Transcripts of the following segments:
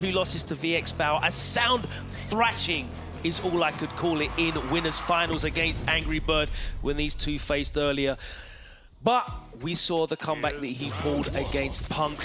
2 losses to VX Bow. A sound thrashing is all I could call it in winners finals against AngryBird when these two faced earlier. But we saw the comeback that he pulled against Punk.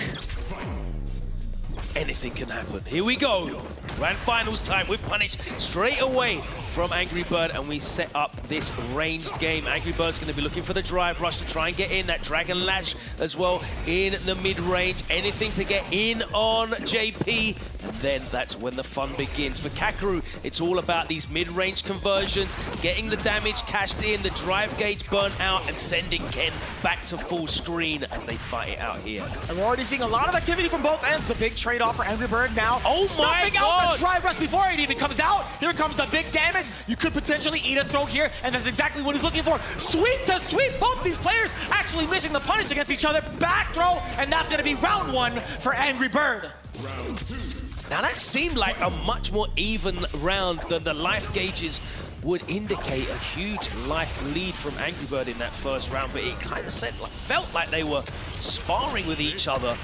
Anything can happen. Here we go. Grand finals time. We're punished straight away from AngryBird, and we set up this ranged game. AngryBird's going to be looking for the drive rush to try and get in. That Dragon Lash as well in the mid-range. Anything to get in on JP. And then that's when the fun begins. For Kakeru, it's all about these mid-range conversions, getting the damage cashed in, the drive gauge burnt out, and sending Ken back to full screen as they fight it out here. And we're already seeing a lot of activity from both ends. The big trade-off for AngryBird now. Oh my Stuffing out the drive rush before it even comes out. Here comes the big damage. You could potentially eat a throw here, and that's exactly what he's looking for. Sweep to sweep. Both these players actually missing the punish against each other. Back throw, and that's going to be round one for AngryBird. Now that seemed like a much more even round than the life gauges would indicate. A huge life lead from AngryBird in that first round, but it kind of felt like they were sparring with each other.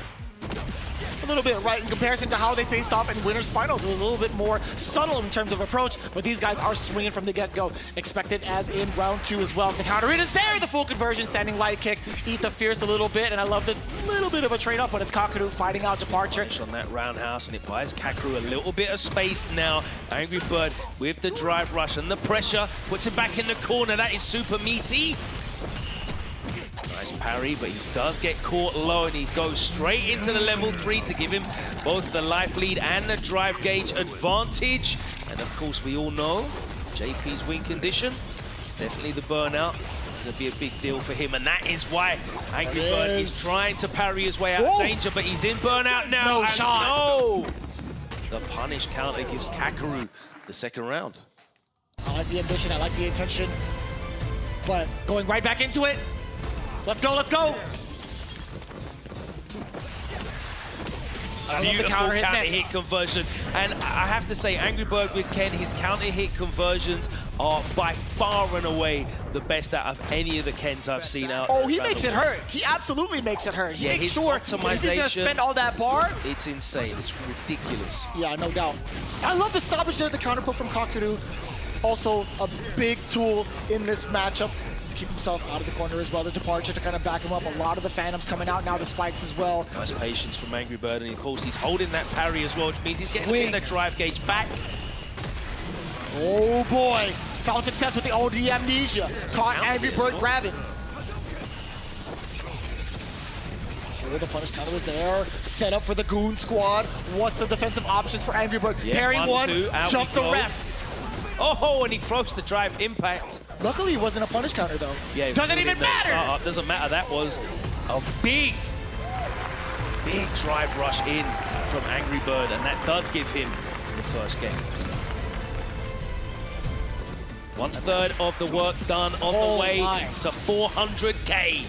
A little bit, right, in comparison to how they faced off in winners finals. It was a little bit more subtle in terms of approach, but these guys are swinging from the get-go. Expected as in round two as well. The counter in is there, the full conversion, standing light kick, eat the fierce a little bit, and I love the little bit of a trade-off, but it's Kakeru fighting out departure. On that roundhouse, and it buys Kakeru a little bit of space now. AngryBird with the drive rush and the pressure, puts him back in the corner. That is super meaty. Nice parry, but he does get caught low, and he goes straight into the level 3 to give him both the life lead and the drive gauge advantage. And of course, we all know JP's win condition is definitely the burnout. It's going to be a big deal for him, and that is why AngryBird is trying to parry his way out of danger, but he's in burnout now. No shot. No! The punish counter gives Kakeru the second round. I like the ambition, I like the intention, but going right back into it. Let's go, let's go! Beautiful counter hit conversion. And I have to say, AngryBird with Ken, his counter hit conversions are by far and away the best out of any of the Kens I've seen out. Oh, he makes it hurt. He absolutely makes it hurt. He makes sure if he's gonna spend all that bar. It's insane, it's ridiculous. Yeah, no doubt. I love the stoppage there, the counter pull from Kakeru. Also a big tool in this matchup. Keep himself out of the corner as well. The departure to kind of back him up. A lot of the Phantoms coming out now, the spikes as well. Nice patience from AngryBird, and of course he's holding that parry as well, which means he's getting the drive gauge back. Oh boy, found success with the OD amnesia. Caught AngryBird grabbing. The punish counter was there. Set up for the Goon Squad. What's the defensive options for AngryBird? Yeah, Parry one, jump the rest. Oh, and he throws the drive impact. Luckily, it wasn't a punish counter, though. Yeah, doesn't even matter. Doesn't matter. That was a big drive rush in from AngryBird, and that does give him the first game. 1/3 of the work done on the way to 400K.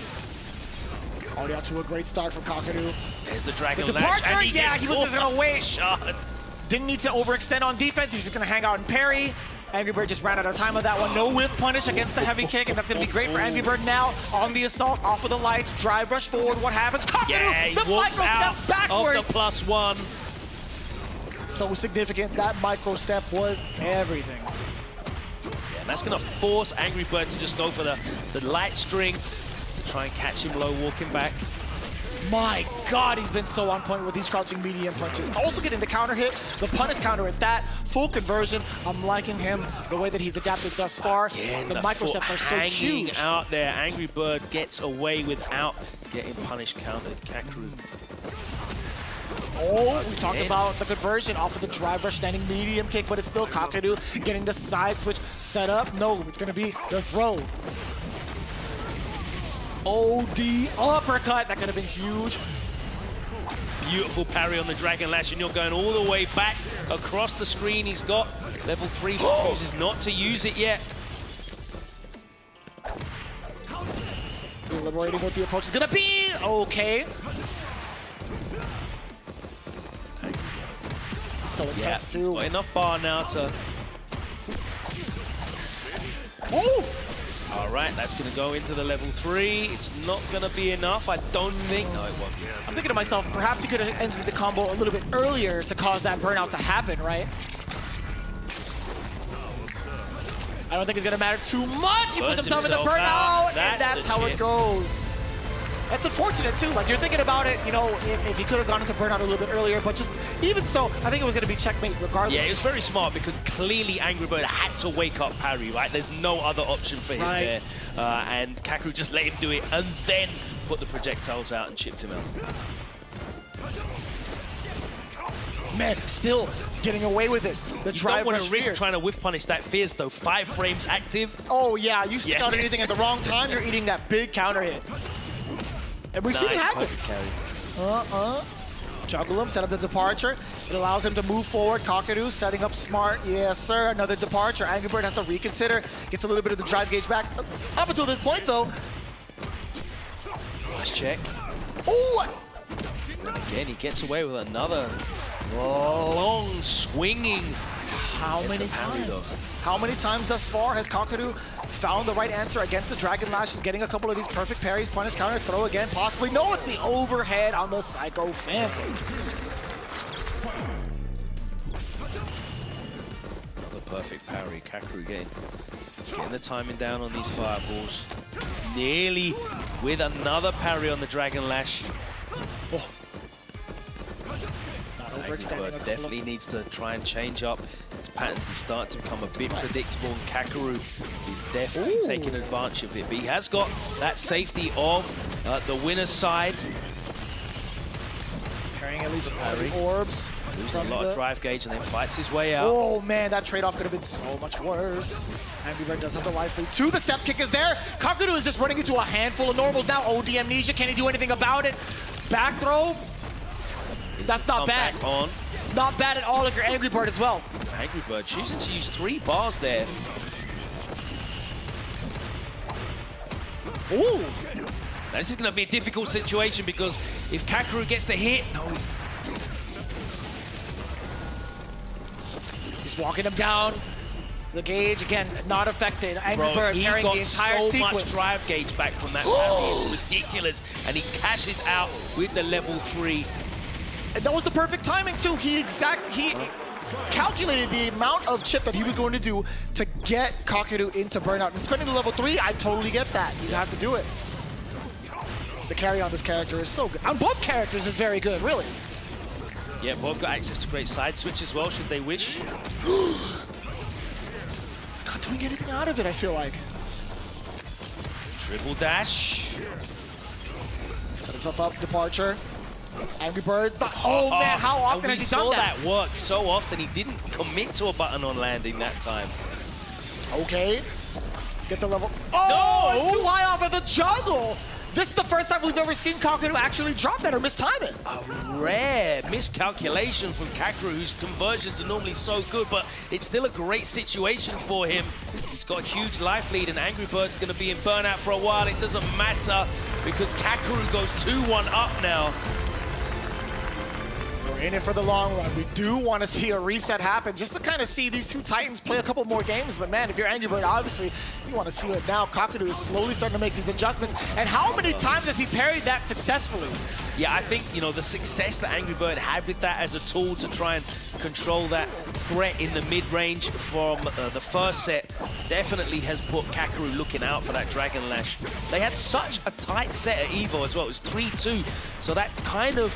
Already out to a great start from Kakeru. There's the Dragon Lash. Lash, and he was just gonna wait. Shot. Didn't need to overextend on defense. He was just gonna hang out and parry. AngryBird just ran out of time on that one. No whiff punish against the heavy kick, and that's gonna be great for AngryBird now. On the assault, off of the lights, drive rush forward. What happens? Yeah, the walks micro out step backwards. Of the +1. So significant. That micro step was everything. Yeah, and that's gonna force AngryBird to just go for the light string to try and catch him low walking back. My God, he's been so on point with these crouching medium punches. Also getting the counter hit, the punish counter at that, full conversion. I'm liking him, the way that he's adapted thus far. Again, the micro steps are so huge. Out there, AngryBird gets away without getting punish countered. Kakeru. Oh, we talked about the conversion off of the drive rush standing medium kick, but it's still Kakeru getting the side switch set up. No, it's gonna be the throw. OD uppercut, that could have been huge. Beautiful parry on the Dragon Lash, and you're going all the way back across the screen. He's got level 3, but chooses not to use it yet. Deliberating what the approach is gonna be. Okay. So intense he's got enough bar now to... Oh! All right, that's going to go into the level 3. It's not going to be enough, I don't think. No, it won't be. I'm thinking to myself, perhaps he could have ended the combo a little bit earlier to cause that burnout to happen, right? I don't think it's going to matter too much. He puts himself in the burnout, and that's how it goes. That's unfortunate, too. Like, you're thinking about it, you know, if he could have gone into burnout a little bit earlier, but just even so, I think it was going to be checkmate regardless. Yeah, it was very smart because clearly AngryBird had to wake up parry, right? There's no other option for him there. And Kakeru just let him do it and then put the projectiles out and chipped him out. Man, still getting away with it. The drive don't want to risk fierce. trying to whiff punish that fierce, though. 5 frames active. Oh, yeah, you stick out anything at the wrong time, you're eating that big counter hit. And we've seen it happen. Juggle him, set up the departure. It allows him to move forward. Kakeru setting up smart. Yes, sir. Another departure. AngryBird has to reconsider. Gets a little bit of the drive gauge back. Up until this point, though. Nice check. Oh! And again, he gets away with another long swinging. How many times? How many times thus far has Kakeru found the right answer against the Dragon Lash? He's getting a couple of these perfect parries, punish, counter, throw again, possibly. No, it's the overhead on the Psycho Phantom. Another perfect parry. Kakeru getting the timing down on these fireballs. Nearly with another parry on the Dragon Lash. Oh. AngryBird definitely needs to try and change up his patterns. He's starting to become a bit predictable, and Kakeru is definitely taking advantage of it. But he has got that safety of the winner's side. Carrying at least orbs. Losing a lot of drive gauge and then fights his way out. Oh man, that trade-off could have been so much worse. AngryBird does have the life lead. Two, the step kick is there. Kakeru is just running into a handful of normals now. OD amnesia, can he do anything about it? Back throw. That's not bad. Not bad at all if you're AngryBird as well. AngryBird choosing to use 3 bars there. Ooh. Now, this is going to be a difficult situation because if Kakeru gets the hit, he's walking him down. The gauge, again, not affected. AngryBird carrying the entire sequence. He got so much drive gauge back from that parry. It's ridiculous. And he cashes out with the level 3. And that was the perfect timing, too. He calculated the amount of chip that he was going to do to get Kakeru into burnout. And spending the level 3, I totally get that. You have to do it. The carry on this character is so good. On both characters is very good, really. Yeah, both got access to great side switch as well, should they wish. Not doing anything out of it, I feel like. Triple dash. Set himself up, departure. AngryBird. Oh man, how often has he done that? We saw that work so often. He didn't commit to a button on landing that time. Okay. Get the level. Oh, no! It's too high off of the juggle. This is the first time we've ever seen Kakeru actually drop that or mistime it. A rare miscalculation from Kakeru, whose conversions are normally so good, but it's still a great situation for him. He's got a huge life lead, and AngryBird's going to be in burnout for a while. It doesn't matter because Kakeru goes 2-1 up now. We're in it for the long run. We do want to see a reset happen just to kind of see these two Titans play a couple more games. But man, if you're AngryBird, obviously you want to see it now. Kakeru is slowly starting to make these adjustments. And how many times has he parried that successfully? Yeah, I think, you know, the success that AngryBird had with that as a tool to try and control that threat in the mid-range from the first set definitely has put Kakeru looking out for that Dragon Lash. They had such a tight set at EVO as well. It was 3-2, so that kind of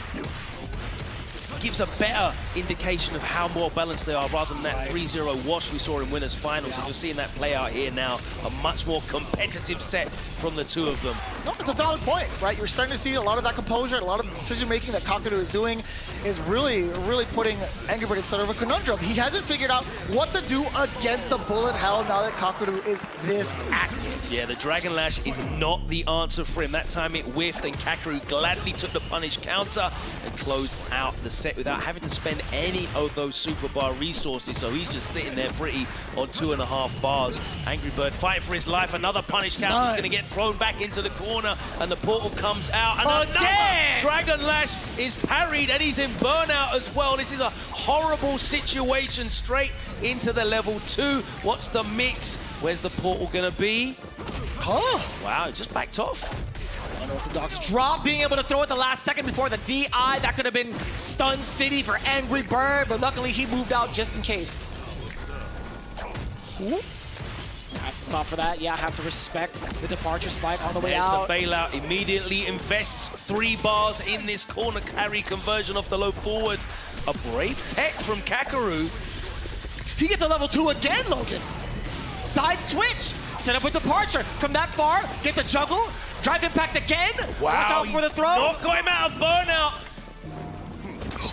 gives a better indication of how more balanced they are rather than that 3-0 wash we saw in winners finals. And you're seeing that play out here now, a much more competitive set from the two of them. No, it's a valid point, right? You're starting to see a lot of that composure, a lot of the decision-making that Kakeru is doing is really putting AngryBird in sort of a conundrum. He hasn't figured out what to do against the bullet hell now that Kakeru is this active. Yeah, the Dragon Lash is not the answer for him. That time it whiffed and Kakeru gladly took the punish counter and closed out the set without having to spend any of those super bar resources. So he's just sitting there pretty on 2.5 bars. AngryBird fight for his life. Another punish counter is going to get thrown back into the corner and the portal comes out. And another Dragon Lash is parried and he's in burnout as well. This is a horrible situation straight into the level 2. What's the mix? Where's the portal going to be? Huh? Wow, just backed off. Unorthodox drop, being able to throw it the last second before the DI. That could have been stun city for AngryBird, but luckily he moved out just in case. Ooh. Has to stop for that. Yeah, has to respect the departure spike on the way out. There's the bailout. Immediately invests 3 bars in this corner carry conversion off the low forward. A brave tech from Kakeru. He gets a level 2 again, Logan. Side switch. Set up with departure. From that far, get the juggle. Drive impact again. Wow, watch out for the throw. Not got him out of burnout.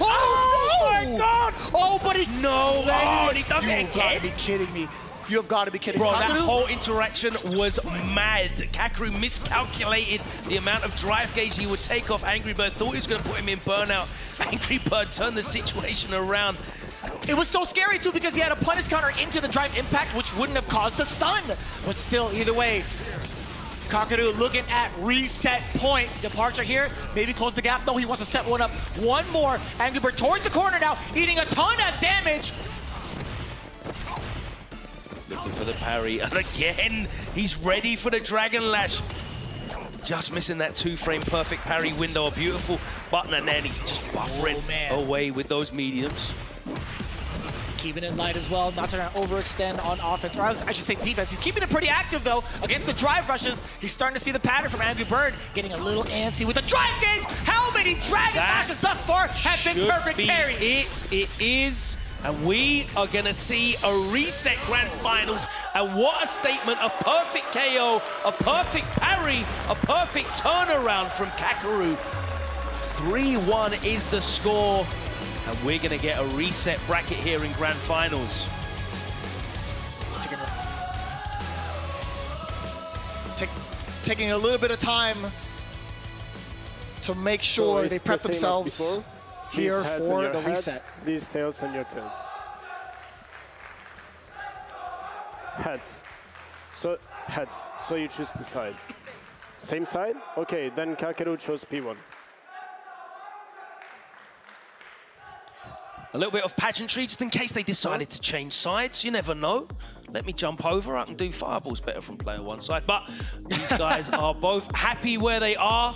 Oh, my God. Oh, but he... No. Oh, and he does it You've got to again. be kidding me. You have got to be kidding me. Bro, that Kakeru? whole interaction was mad. Kakeru miscalculated the amount of drive gauge he would take off AngryBird. Thought he was going to put him in burnout. AngryBird turned the situation around. It was so scary too because he had a punish counter into the drive impact, which wouldn't have caused the stun. But still, either way, Kakeru looking at reset point. Departure here, maybe close the gap. No, he wants to set one up. One more. AngryBird towards the corner now, eating a ton of damage. Looking for the parry, and again, he's ready for the Dragon Lash. Just missing that 2-frame perfect parry window. A beautiful button, and then he's just buffering away with those mediums. Keeping it light as well, not trying to overextend on offense, or I should say defense. He's keeping it pretty active though against the drive rushes. He's starting to see the pattern from AngryBird, getting a little antsy with the drive gauge. How many Dragon Lashes thus far have been perfect carry? It is. And we are going to see a reset grand finals. And what a statement, a perfect KO, a perfect parry, a perfect turnaround from Kakeru. 3-1 is the score. And we're going to get a reset bracket here in grand finals. Taking a little bit of time to make sure they prep themselves here for the reset. These tails and your tails. Heads. So heads. So you choose the side. Same side? Okay, then Kakeru chose P1. A little bit of pageantry just in case they decided to change sides. You never know. Let me jump over. I can do fireballs better from player one side. But these guys are both happy where they are.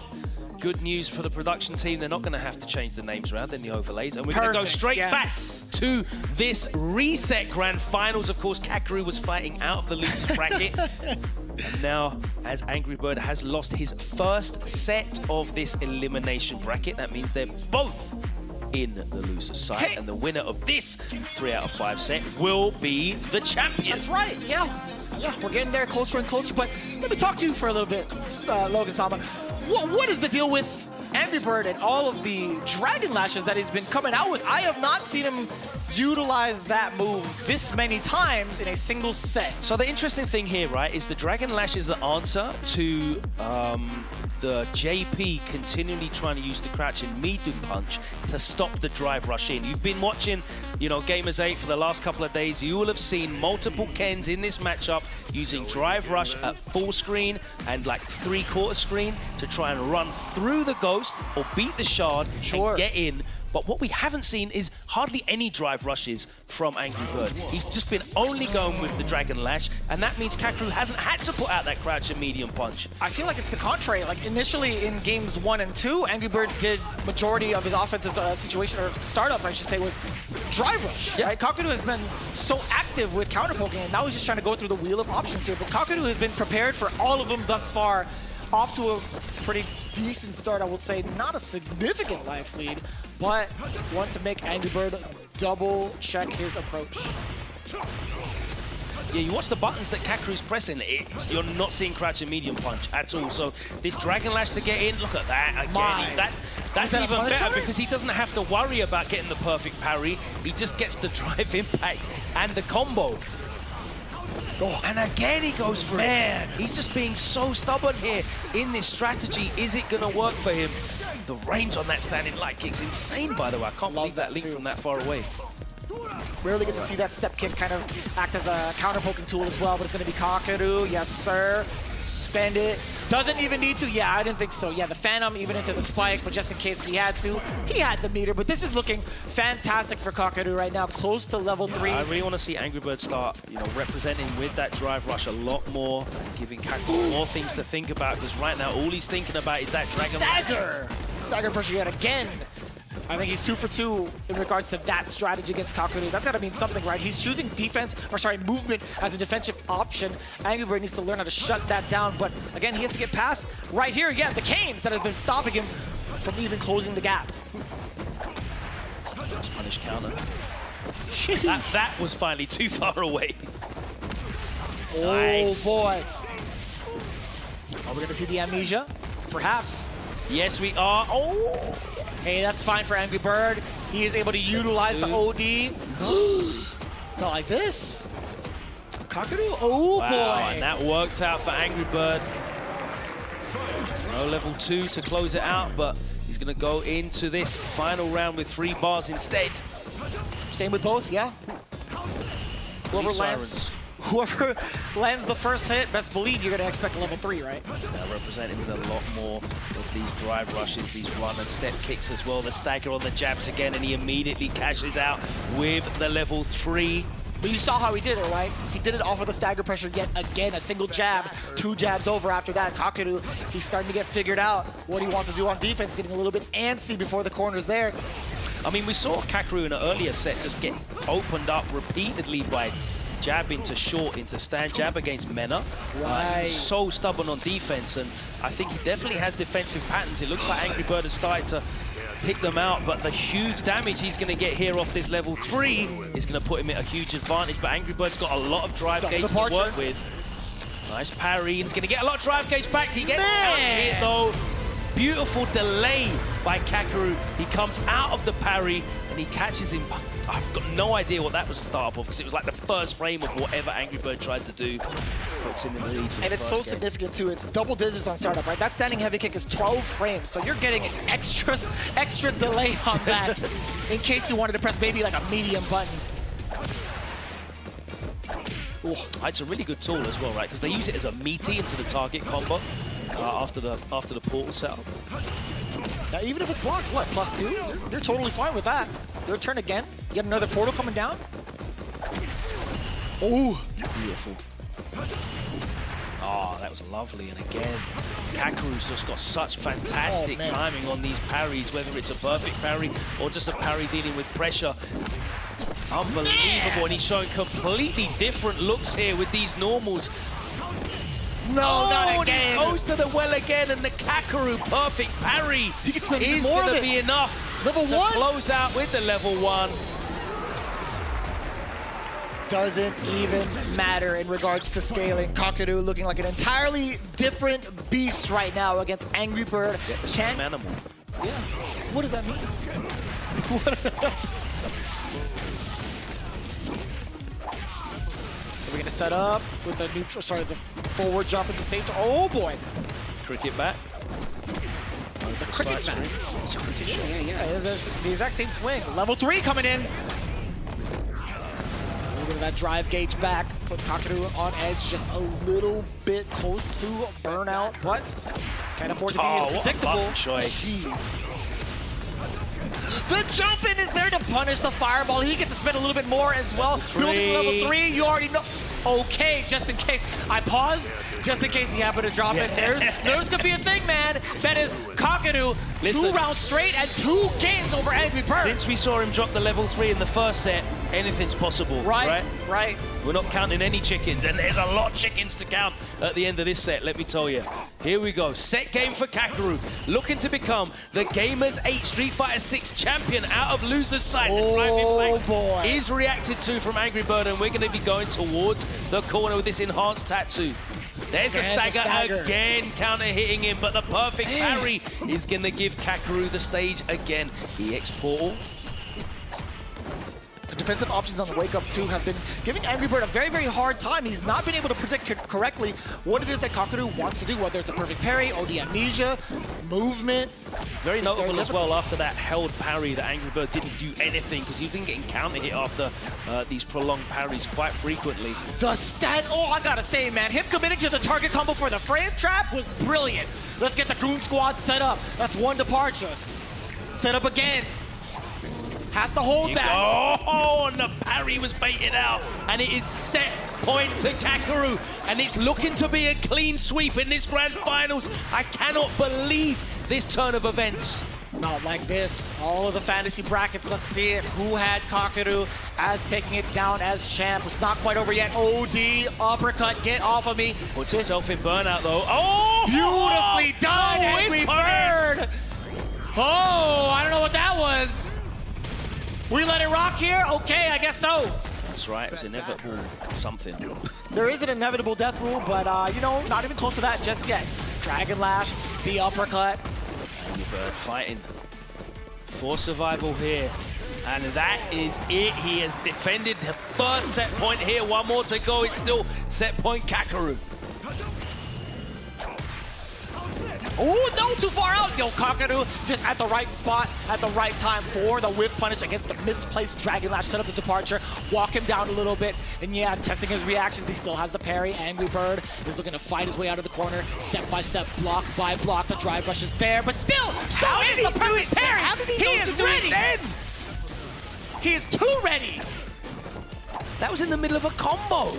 Good news for the production team. They're not going to have to change the names around in the overlays. And we're going to go straight back to this reset grand finals. Of course, Kakeru was fighting out of the losers bracket. And now, as AngryBird has lost his first set of this elimination bracket, that means they're both in the loser's side. And the winner of this 3 out of 5 set will be the champion. That's right, yeah. Yeah, we're getting there closer and closer. But let me talk to you for a little bit, Logan Sama. What is the deal with AngryBird and all of the Dragon Lashes that he's been coming out with? I have not seen him utilize that move this many times in a single set. So the interesting thing here, right, is the Dragon Lash is the answer to the JP continually trying to use the crouching medium punch to stop the drive rush in. You've been watching, you know, Gamers8 for the last couple of days. You will have seen multiple Kens in this matchup using drive rush at full screen and like 3/4 screen to try and run through the ghost or beat the shard and get in. But what we haven't seen is hardly any drive rushes from AngryBird. He's just been only going with the Dragon Lash, and that means Kakeru hasn't had to put out that crouch and medium punch. I feel like it's the contrary. Like initially in games 1 and 2, AngryBird did majority of his offensive situation, or startup I should say, was drive rush. Yeah. Right? Kakeru has been so active with counter poking, and now he's just trying to go through the wheel of options here. But Kakeru has been prepared for all of them thus far. Off to a pretty decent start, I would say. Not a significant life lead, but want to make AngryBird double check his approach. Yeah, you watch the buttons that Kakeru's pressing, you're not seeing crouch and medium punch at all. So this Dragon Lash to get in, look at that again. That's even better because he doesn't have to worry about getting the perfect parry. He just gets the drive impact and the combo. Oh, and again he goes for it. He's just being so stubborn here in this strategy. Is it going to work for him? The range on that standing light kick's insane, by the way. I can't believe that link from that far away. Rarely get to see that step kick kind of act as a counter poking tool as well, but it's going to be Kakeru. Yes, sir. Spend it. Doesn't even need to. Yeah, I didn't think so. Yeah, the Phantom even into the spike, but just in case he had to, he had the meter. But this is looking fantastic for Kakeru right now, close to level 3. I really want to see AngryBird start, representing with that drive rush a lot more, giving Kakeru more things to think about, because right now all he's thinking about is that Dragon Stagger! Stagger pressure yet again. I think he's 2 for 2 in regards to that strategy against Kakeru. That's got to mean something, right? He's choosing movement as a defensive option. AngryBird needs to learn how to shut that down, but again, he has to get past right here. Yeah, the canes that have been stopping him from even closing the gap. Let's punish counter. That was finally too far away. Oh, nice. boy. Are we going to see the amnesia? Perhaps. Yes, we are. Oh! Hey, that's fine for AngryBird. He is able to utilize the OD. Not like this. Kakeru, oh wow, boy. And that worked out for AngryBird. No level 2 to close it out, but he's going to go into this final round with 3 bars instead. Same with both, yeah. Whoever lands the first hit, best believe you're going to expect level 3, right? Now representing with a lot more of these drive rushes, these run and step kicks as well. The stagger on the jabs again, and he immediately cashes out with the level 3. But you saw how he did it, right? He did it off of the stagger pressure yet again. A single jab, 2 jabs over after that. Kakeru, he's starting to get figured out what he wants to do on defense, getting a little bit antsy before the corner's there. I mean, we saw Kakeru in an earlier set just get opened up repeatedly by jab into short, into stand jab against Mena. Right. He's so stubborn on defense, and I think he definitely has defensive patterns. It looks like AngryBird has started to pick them out, but the huge damage he's going to get here off this level 3 is going to put him at a huge advantage. But AngryBird's got a lot of drive gauge to work with. Nice parry, and he's going to get a lot of drive gauge back. He gets out here though. Beautiful delay by Kakeru. He comes out of the parry and he catches him. I've got no idea what that was the start of, because it was like the first frame of whatever AngryBird tried to do. Puts him in the lead. And it's so significant too. It's double digits on startup, right? That standing heavy kick is 12 frames, so you're getting an extra delay on that in case you wanted to press maybe like a medium button. Ooh, it's a really good tool as well, right? Because they use it as a meaty into the target combo after the portal setup. Now, even if it's blocked, what, +2? You're totally fine with that. Your turn again. You got another portal coming down. Oh, beautiful. Oh, that was lovely. And again, Kakeru's just got such fantastic timing on these parries, whether it's a perfect parry or just a parry dealing with pressure. Unbelievable. And he's showing completely different looks here with these normals. No, not again. He goes to the well again, and the Kakeru perfect parry is going to be enough to close out with the level 1. Doesn't even matter in regards to scaling. Kakeru looking like an entirely different beast right now against AngryBird. Same animal. Yeah. What does that mean? We're gonna set up with the neutral, the forward jump at the same time. Oh boy! Cricket back. The cricket back. Yeah. There's the exact same swing. Level 3 coming in. A little bit of that drive gauge back. Put Kakeru on edge just a little bit close to burnout, but can't afford to be as predictable. What a choice. Jeez. The jump in is there to punish the fireball. He gets to spend a little bit more as well. Building level 3, you already know. Okay, just in case. I paused, just in case he happened to drop it. There's gonna be a thing, man. That is Kakeru, 2 rounds straight and 2 games over AngryBird. Since we saw him drop the level 3 in the first set, anything's possible, right? We're not counting any chickens, and there's a lot of chickens to count at the end of this set, let me tell you. Here we go, set game for Kakeru, looking to become the Gamers8 Street Fighter 6 champion out of loser's side. Oh boy. Is reacted to from AngryBird, and we're going to be going towards the corner with this enhanced tattoo. There's the stagger again, counter hitting him, but the perfect parry is going to give Kakeru the stage again. EX portal. defensive options on the Wake Up 2 have been giving AngryBird a very, very hard time. He's not been able to predict correctly what it is that Kakeru wants to do, whether it's a perfect parry, OD amnesia, movement. Very notable as well after that held parry that AngryBird didn't do anything because he didn't get counter hit after these prolonged parries quite frequently. The stat, oh, I gotta say, man, him committing to the target combo for the frame trap was brilliant. Let's get the Goon Squad set up. That's one departure. Set up again. Has to hold that. Oh, and the parry was baited out. And it is set point to Kakeru. And it's looking to be a clean sweep in this grand finals. I cannot believe this turn of events. Not like this. All of the fantasy brackets, let's see it. Who had Kakeru as taking it down as champ? It's not quite over yet. OD, uppercut, get off of me. Puts himself in burnout though. Oh! Beautifully done, AngryBird! Oh, I don't know what that was. We let it rock here? Okay, I guess so. That's right, it was inevitable something. There is an inevitable death rule, but you know, not even close to that just yet. Dragon Lash, the uppercut. AngryBird fighting for survival here. And that is it. He has defended the first set point here. One more to go. It's still set point Kakeru. Oh, no, too far out. Yo, Kakeru just at the right spot, at the right time for the whip punish against the misplaced Dragon Lash. Set up the departure, walk him down a little bit. And yeah, testing his reactions. He still has the parry. AngryBird is looking to fight his way out of the corner. Step by step, block by block. The drive rush is there, but still, so is the perfect parry. How did he is ready. He is too ready. That was in the middle of a combo.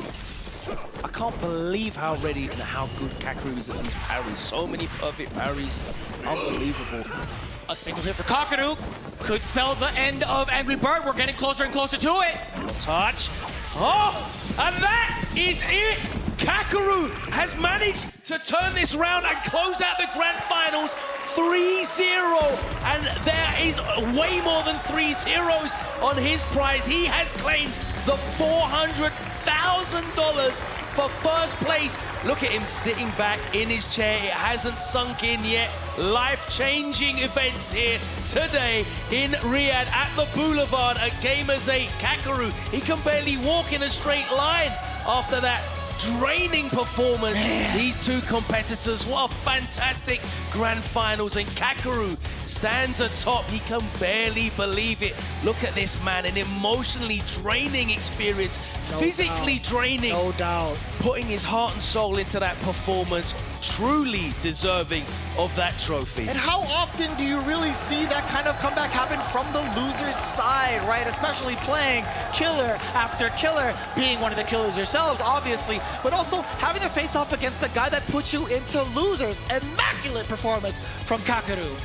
I can't believe how ready and how good Kakeru is at these parries. So many perfect parries. Unbelievable. A single hit for Kakeru could spell the end of AngryBird. We're getting closer and closer to it. Touch. Oh, and that is it. Kakeru has managed to turn this round and close out the grand finals 3-0. And there is way more than 3 zeros on his prize. He has claimed the $400,000 for first place. Look at him sitting back in his chair. It hasn't sunk in yet. Life-changing events here today in Riyadh at the Boulevard at Gamers8. Kakeru, he can barely walk in a straight line after that draining performance. These two competitors, what a fantastic grand finals, and Kakeru stands atop. He can barely believe it. Look at this man, an emotionally draining experience, physically draining. No doubt. Putting his heart and soul into that performance, truly deserving of that trophy. And how often do you really see that kind of comeback happen from the loser's side, right? Especially playing killer after killer, being one of the killers yourselves, obviously, but also having to face off against the guy that put you into losers. Immaculate performance from Kakeru.